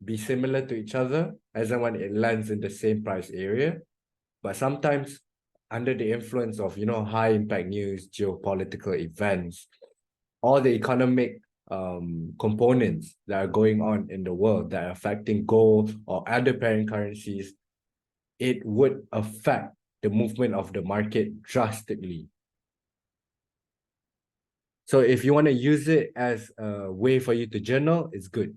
be similar to each other as and when it lands in the same price area. But sometimes under the influence of, high impact news, geopolitical events, all the economic components that are going on in the world that are affecting gold or other parent currencies, it would affect the movement of the market drastically. So if you want to use it as a way for you to journal, it's good.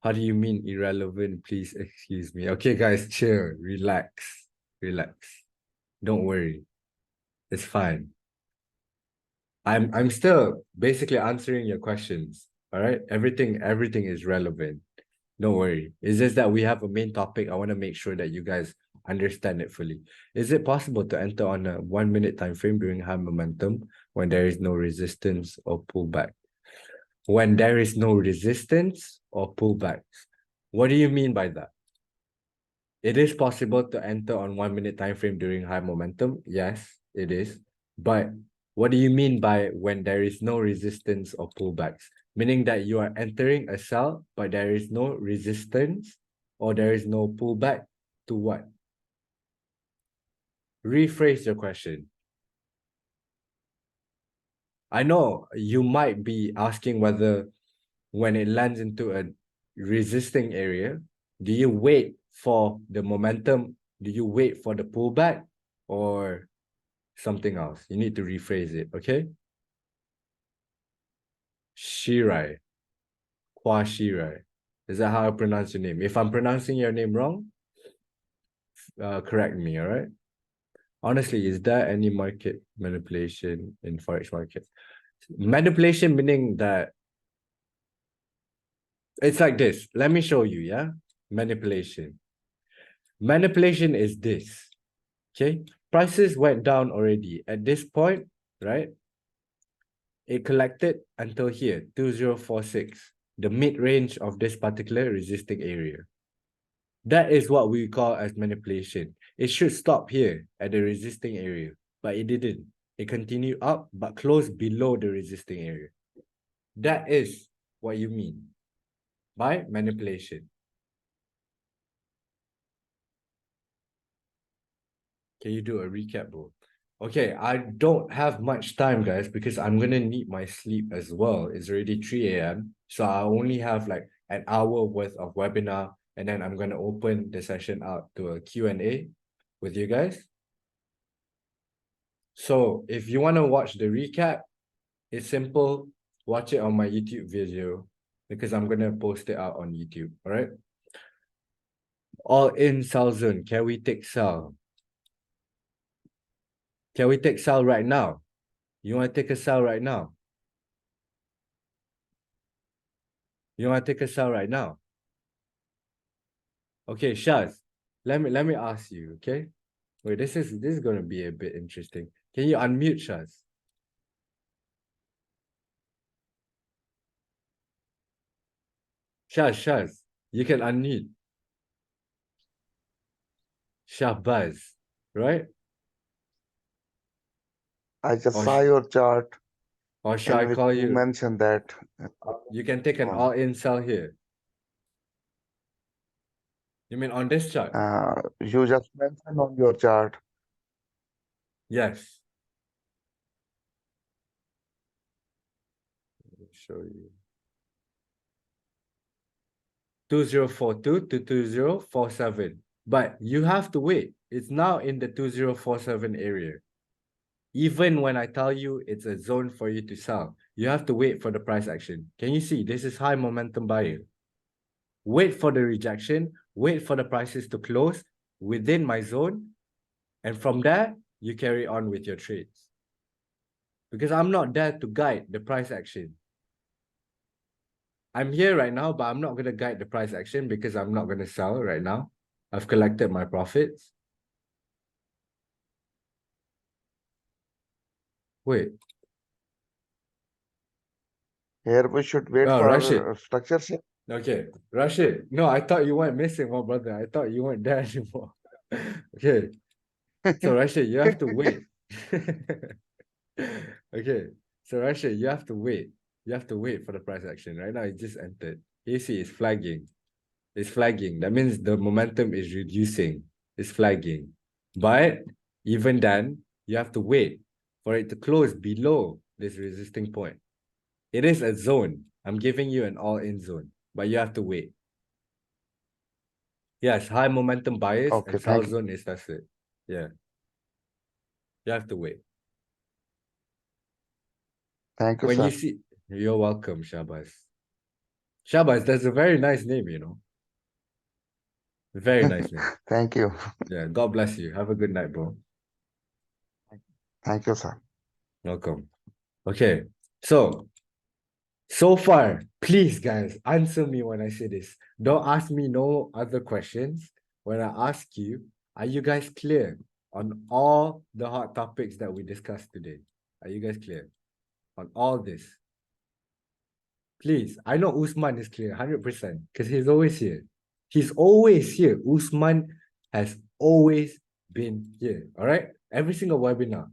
How do you mean irrelevant? Please excuse me. Okay, guys, chill, relax, relax. Don't worry. It's fine. I'm still basically answering your questions. All right. Everything is relevant. Don't worry. It's just that we have a main topic. I want to make sure that you guys understand it fully. Is it possible to enter on a 1 minute time frame during high momentum when there is no resistance or pullback? When there is no resistance or pullbacks. What do you mean by that? It is possible to enter on 1 minute time frame during high momentum. Yes, it is. But what do you mean by when there is no resistance or pullbacks? Meaning that you are entering a sell, but there is no resistance or there is no pullback to what? Rephrase your question. I know you might be asking whether when it lands into a resisting area, do you wait for the momentum? Do you wait for the pullback or something else? You need to rephrase it, okay? Shirai. Kwa Shirai. Is that how I pronounce your name? If I'm pronouncing your name wrong, correct me, all right? Honestly, is there any market manipulation in Forex market? Manipulation meaning that it's like this. Let me show you, yeah? Manipulation. Manipulation is this, okay? Prices went down already. At this point, right? It collected until here, 2046, the mid-range of this particular resisting area. That is what we call as manipulation. It should stop here at the resisting area, but it didn't. It continued up, but closed below the resisting area. That is what you mean by manipulation. Can you do a recap, bro? Okay, I don't have much time, guys, because I'm gonna need my sleep as well. It's already 3 a.m. So I only have like an hour worth of webinar, and then I'm gonna open the session out to a Q&A with you guys. So if you want to watch the recap, it's simple. Watch it on my YouTube video because I'm gonna post it out on YouTube. All right. All in sell zone. Can we take sell? Can we take sell right now? You want to take a sell right now? You want to take a sell right now? Okay, Shaz, let me ask you, okay? Wait, this is gonna be a bit interesting. Can you unmute Shaz? Shaz, you can unmute. Shahbaz, right? I just Or saw your chart or should I in which call you you? mentioned that You can take an on all-in sell here. You mean on this chart? you just mentioned on your chart. Yes. Let me show you. 2042 to 2047. But you have to wait. It's now in the 2047 area. Even when I tell you it's a zone for you to sell, you have to wait for the price action. Can you see? This is high momentum buyer. Wait for the rejection, wait for the prices to close within my zone. And from there, you carry on with your trades. Because I'm not there to guide the price action. I'm here right now, but I'm not going to guide the price action because I'm not going to sell right now. I've collected my profits. Wait. Here we should wait Oh, for Rashid. structure shift. Okay. Rashid. No, I thought you weren't missing, my brother. I thought you weren't there anymore. Okay. So, Rashid, you have to wait. Okay. So, Rashid, you have to wait. You have to wait for the price action. Right now, it just entered. You see, it's flagging. It's flagging. That means the momentum is reducing. It's flagging. But even then, you have to wait for it to close below this resisting point. It is a zone. I'm giving you an all-in zone, but you have to wait. Yes, high momentum bias Okay, and sell thank you. zone is that's it. Yeah. You have to wait. Thank you, When you sir. see, you're welcome, Shabazz. Shabazz, that's a very nice name, you know. Very nice name. Thank you. Yeah, God bless you. Have a good night, bro. Thank you, sir. Welcome. Okay, so far, please, guys, answer me when I say this. Don't ask me no other questions. When I ask you, are you guys clear on all the hot topics that we discussed today? Are you guys clear on all this? Please, I know Usman is clear 100% because he's always here. He's always here. Usman has always been here. All right, every single webinar.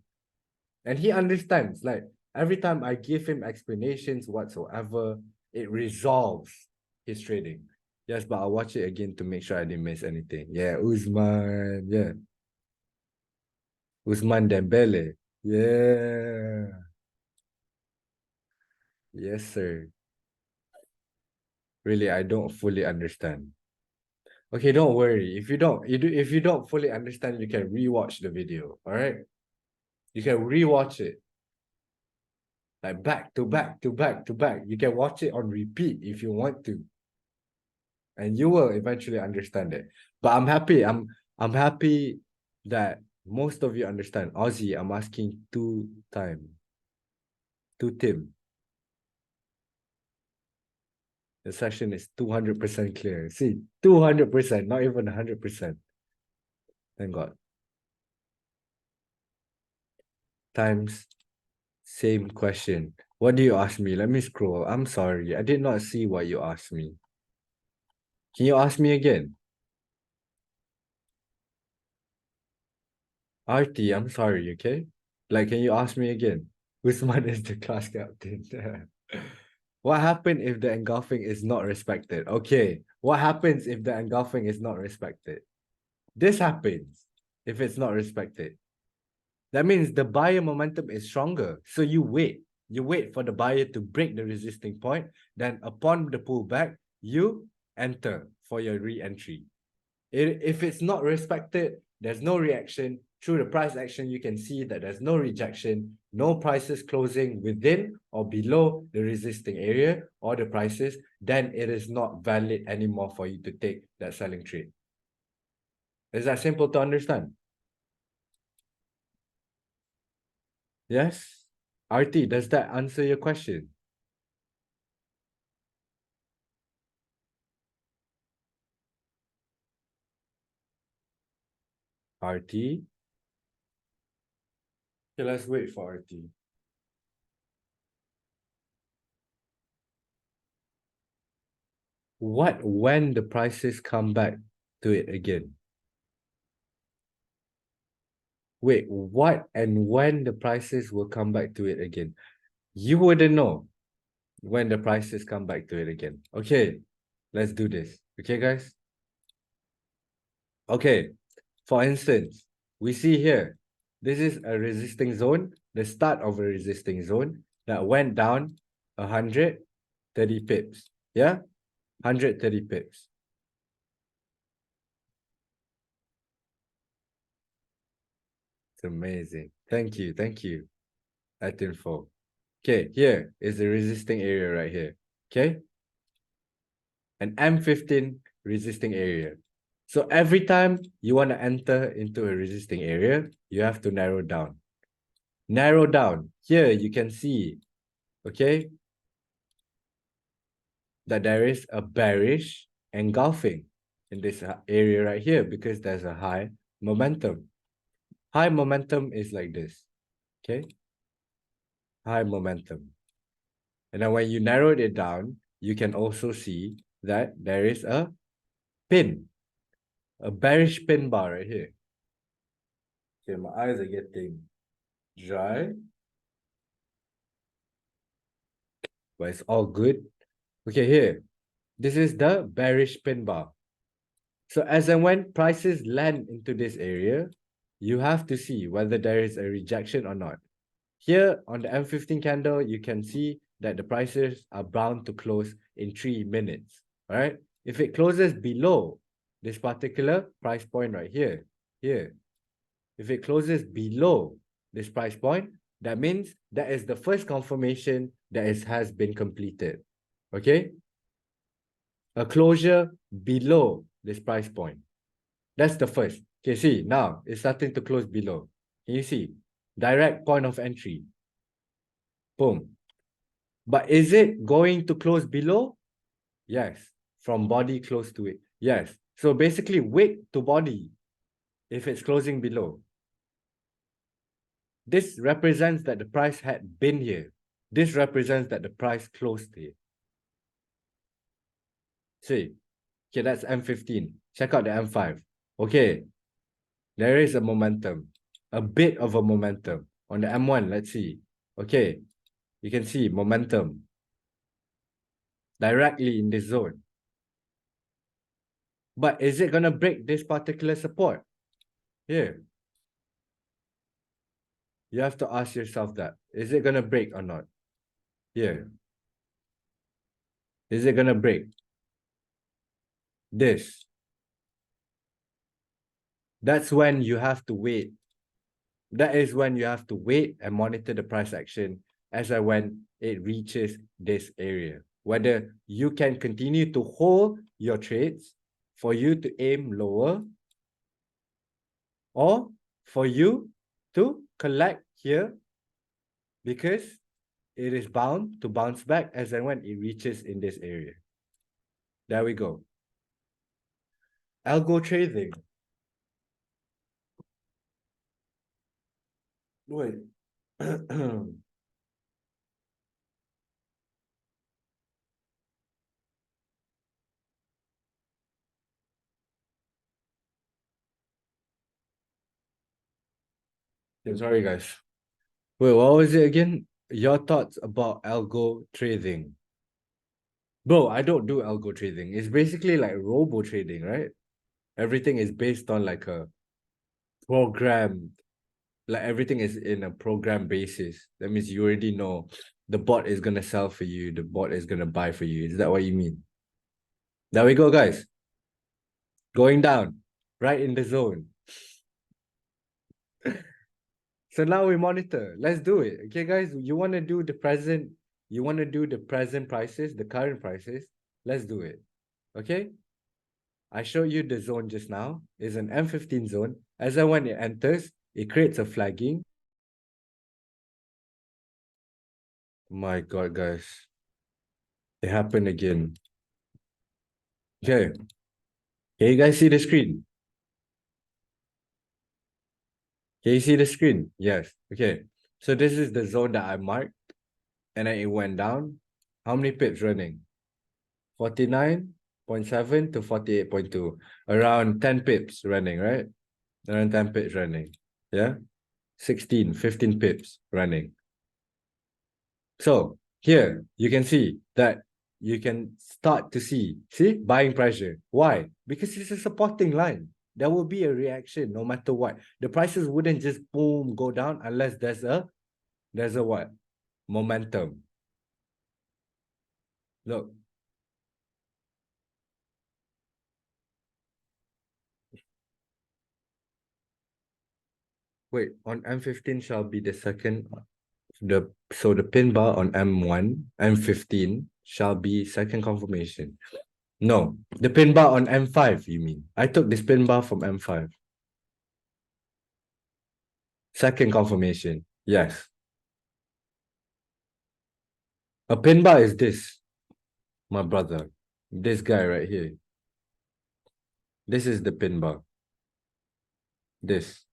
And he understands, like, every time I give him explanations whatsoever, it resolves his trading. Yes, but I'll watch it again to make sure I didn't miss anything. Yeah, Usman. Yeah. Usman Dembele. Yeah. Yes, sir. Really, I don't fully understand. Okay, don't worry. If you don't fully understand, you can rewatch the video. All right? You can rewatch it. Like back to back to back to back. You can watch it on repeat if you want to. And you will eventually understand it. But I'm happy. I'm happy that most of you understand. Aussie, I'm asking to Tim. The session is 200% clear. See, 200%, not even 100%. Thank God. Times, same question. What do you ask me? Let me scroll. I'm sorry. I did not see what you asked me. Can you ask me again? RT, I'm sorry, okay? Like, can you ask me again? Usman is the class captain. What happened if the engulfing is not respected? Okay, what happens if the engulfing is not respected? This happens if it's not respected. That means the buyer momentum is stronger. So you wait. You wait for the buyer to break the resisting point. Then upon the pullback, you enter for your re-entry. If it's not respected, there's no reaction. Through the price action, you can see that there's no rejection, no prices closing within or below the resisting area or the prices, then it is not valid anymore for you to take that selling trade. Is that simple to understand? Yes? RT, does that answer your question? RT? Okay, let's wait for RT. What when the prices come back to it again? Wait, what and when the prices will come back to it again? You wouldn't know when the prices come back to it again. Okay, let's do this. Okay, guys? Okay, for instance, we see here, this is a resisting zone, the start of a resisting zone that went down 130 pips. Yeah? 130 pips. It's amazing. Thank you. Thank you. At info. Okay, here is the resisting area right here. Okay? An M15 resisting area. So every time you want to enter into a resisting area, you have to narrow down. Narrow down. Here you can see, okay, that there is a bearish engulfing in this area right here because there's a high momentum. High momentum is like this, okay? High momentum. And then when you narrowed it down, you can also see that there is a pin, a bearish pin bar right here. Okay, my eyes are getting dry, but it's all good. Okay, here, this is the bearish pin bar. So as and when prices land into this area, you have to see whether there is a rejection or not. Here on the M15 candle, you can see that the prices are bound to close in 3 minutes, right? If it closes below this particular price point right here, if it closes below this price point, that means that is the first confirmation that has been completed, okay? A closure below this price point. That's the first. Okay, see, now it's starting to close below. Can you see? Direct point of entry. Boom. But is it going to close below? Yes. From body close to it. Yes. So basically wick to body if it's closing below. This represents that the price had been here. This represents that the price closed here. See? Okay, that's M15. Check out the M5. Okay. There is a momentum. A bit of a momentum. On the M1, let's see. Okay. You can see momentum directly in this zone. But is it going to break this particular support? Here. You have to ask yourself that. Is it going to break or not? Here. Is it going to break? This. That's when you have to wait. That is when you have to wait and monitor the price action as and when it reaches this area. Whether you can continue to hold your trades for you to aim lower or for you to collect here because it is bound to bounce back as and when it reaches in this area. There we go. Algo trading. Wait. I'm sorry, guys. Wait, what was it again? Your thoughts about algo trading. Bro, I don't do algo trading. It's basically like robo trading, right? Everything is based on like a program. Like everything is in a program basis. That means you already know the bot is gonna sell for you, the bot is gonna buy for you. Is that what you mean? There we go, guys. Going down, right in the zone. So now we monitor. Let's do it. Okay, guys, you want to do the present, you want to do the present prices, the current prices. Let's do it. Okay? I showed you the zone just now. It's an M15 zone. As and when it enters, it creates a flagging. My God, guys. It happened again. Okay. Can you guys see the screen? Can you see the screen? Yes. Okay. So this is the zone that I marked. And then it went down. How many pips running? 49.7 to 48.2. Around 10 pips running, right? Around 10 pips running. Yeah? 16, 15 pips running. So here you can see that you can start to see buying pressure. Why? Because it's a supporting line. There will be a reaction no matter what. The prices wouldn't just boom go down unless there's a what? Momentum. Look. Wait, on M15 shall be the second. So the pin bar on M1, M15 shall be second confirmation. No, the pin bar on M5, you mean? I took this pin bar from M5. Second confirmation, yes. A pin bar is this, my brother. This guy right here. This is the pin bar. This.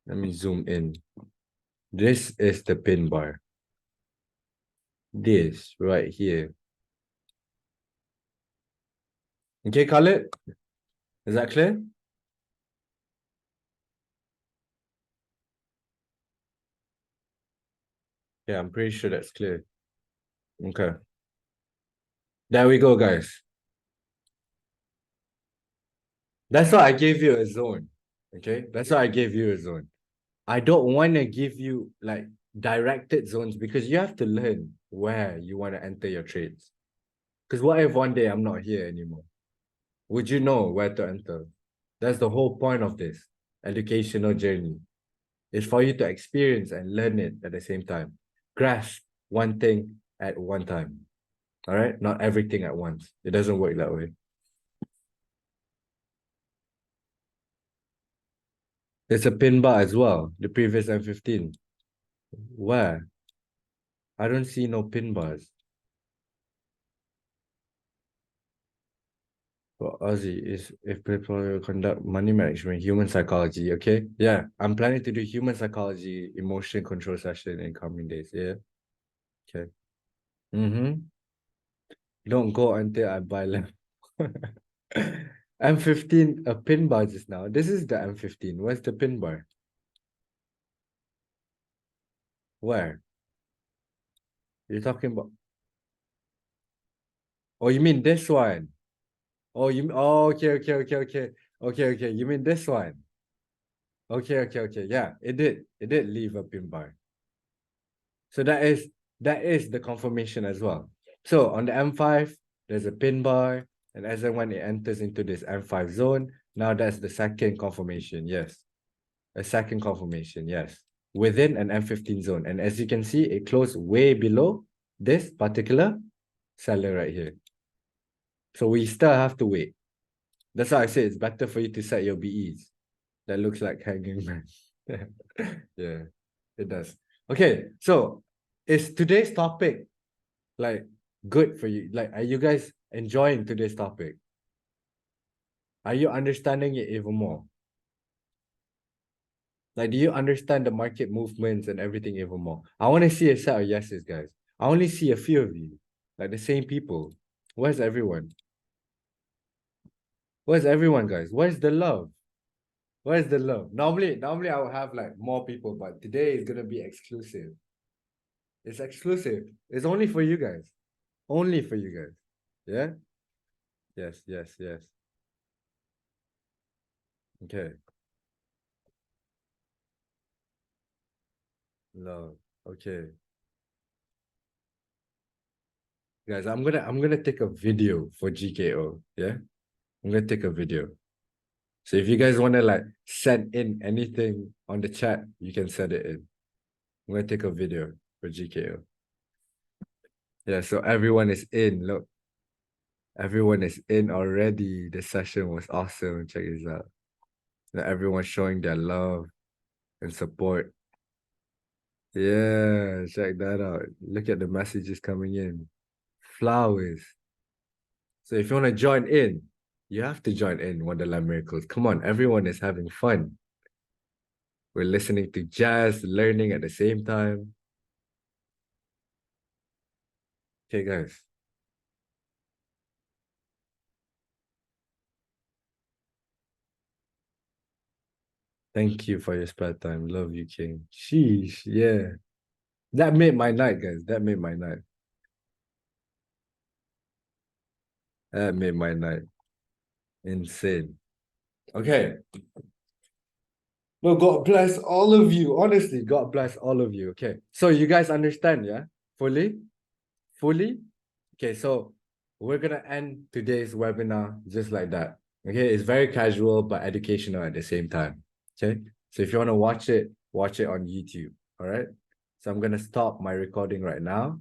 Let me zoom in. This is the pin bar. This right here. Okay, Khalid? Is that clear? Yeah, I'm pretty sure that's clear. Okay. There we go, guys. That's why I gave you a zone. Okay. That's why I gave you a zone. I don't want to give you like directed zones because you have to learn where you want to enter your trades. Because what if one day I'm not here anymore? Would you know where to enter? That's the whole point of this educational journey. It's for you to experience and learn it at the same time. Grasp one thing at one time. All right? Not everything at once. It doesn't work that way. There's a pin bar as well, the previous M15. Where? I don't see no pin bars. For Aussie is if people conduct money management, human psychology, okay? Yeah, I'm planning to do human psychology, emotion control session in coming days. Yeah. Okay. Mm-hmm. Don't go until I buy them. M15, a pin bar just now. This is the M15. Where's the pin bar? Where? You're talking about? Oh, you mean this one? Oh, okay. You mean this one? Okay. Yeah, it did leave a pin bar. So that is the confirmation as well. So on the M5, there's a pin bar, and as and when it enters into this M5 zone, now that's the second confirmation. Yes, a second confirmation. Yes, within an M15 zone, and as you can see, it closed way below this particular seller right here. So we still have to wait. That's why I say it's better for you to set your BEs. That looks like hanging man. Yeah, it does. Okay, so is today's topic like good for you? Like, are you guys enjoying today's topic? Are you understanding it even more? Like, do you understand the market movements and everything even more? I want to see a set of yeses, guys. I only see a few of you, like the same people. Where's everyone? Where's everyone, guys? Where's the love? Where's the love? Normally I would have like more people, but today is gonna be exclusive. It's exclusive. It's only for you guys. Only for you guys. Yeah? Yes. Okay. Love. Okay. Guys, I'm gonna take a video for GKO. Yeah? I'm gonna take a video. So if you guys wanna like send in anything on the chat, you can send it in. I'm gonna take a video for GKO. Yeah, so everyone is in. Look. Everyone is in already. The session was awesome. Check this out. Everyone's showing their love and support. Yeah, check that out. Look at the messages coming in. Flowers. So if you want to join in, you have to join in Wonderland Miracles. Come on, everyone is having fun. We're listening to jazz, learning at the same time. Okay, guys. Thank you for your spare time. Love you, King. Sheesh, yeah. That made my night, guys. That made my night. That made my night. Insane. Okay. No, God bless all of you. Honestly, God bless all of you. Okay. So you guys understand, yeah? Fully? Fully? Okay, so we're gonna end today's webinar just like that. Okay, it's very casual but educational at the same time. Okay, so if you want to watch it on YouTube. All right. So I'm gonna stop my recording right now.